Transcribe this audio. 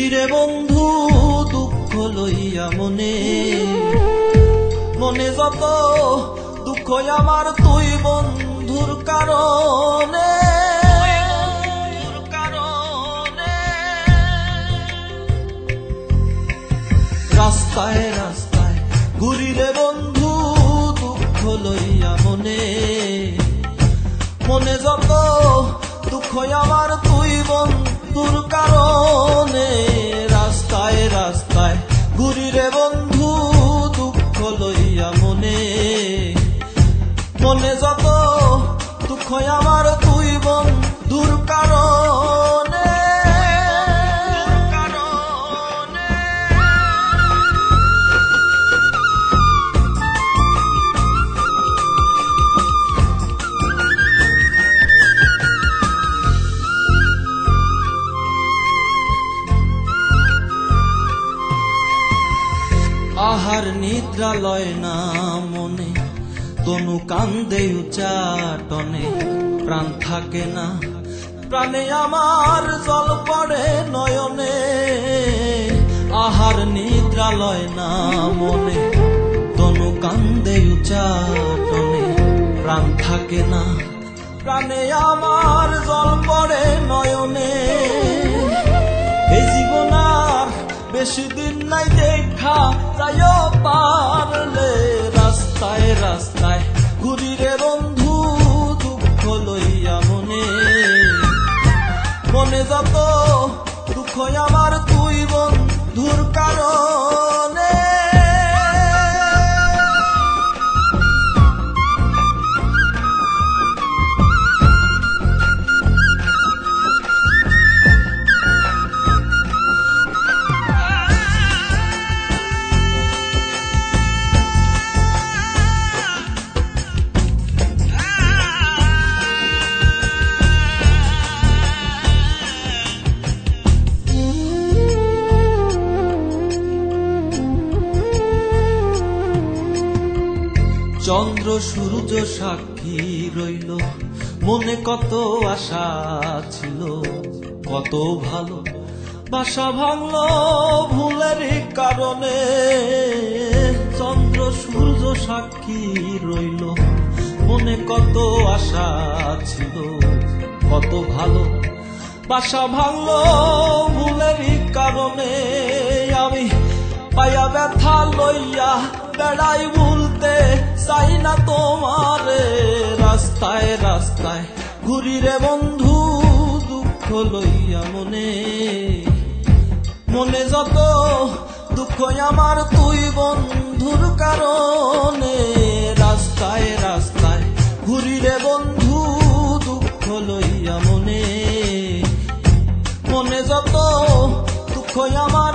ঘুরিরে বন্ধু দুঃখ লইয়া মনে মনে যত দুঃখ আমার তুই বন্ধুর কারণে রাস্তায় রাস্তায় ঘুরিরে বন্ধু দুঃখ লইয়া মনে মনে যত দুঃখ আমার তুই বন্ধুর কারণে রাস্তায় রাস্তায় ঘুরিরে বন্ধু দুঃখ লইয়া মনে মনে যত দুঃখ আমার তুই বন্ধুর কারণে আহার নিদ্রা লয় না মনে তনু কান্দে উচ্চাটনে প্রাণ থাকে না প্রাণে আমার জল পড়ে নয়নে আহার নিদ্রা লয় না মনে তনু কান্দে উচ্চাটনে প্রাণ থাকে না প্রাণে আমার জল পড়ে নয়নে এই জীবন আর বেশি দিন নাই দেখা যায় পারলে রাস্তায় রাস্তায় ঘুরিরে বন্ধু দুঃখ লইয়া মনে মনে যত দুঃখ আমার তুই বন্ধুর কারণে চন্দ্র সূর্য সাক্ষী রইল মনে কত আশা ছিল কত ভালো বাসা ভাঙলো ভুলের কারণে চন্দ্র সূর্য সাক্ষী রইল মনে কত আশা ছিল কত ভালো বাসা ভাঙলো ভুলের কারণে আমি পায়া ব্যথা লইয়া বেড়াই ভুলতে চাই না তোমারে রাস্তায় রাস্তায় ঘুরিরে বন্ধু দুঃখ লইয়া মনে মনে যত দুঃখ আমার তুই বন্ধুর কারণে রাস্তায় রাস্তায় ঘুরিরে বন্ধু দুঃখ লইয়া মনে মনে যত দুঃখ আমার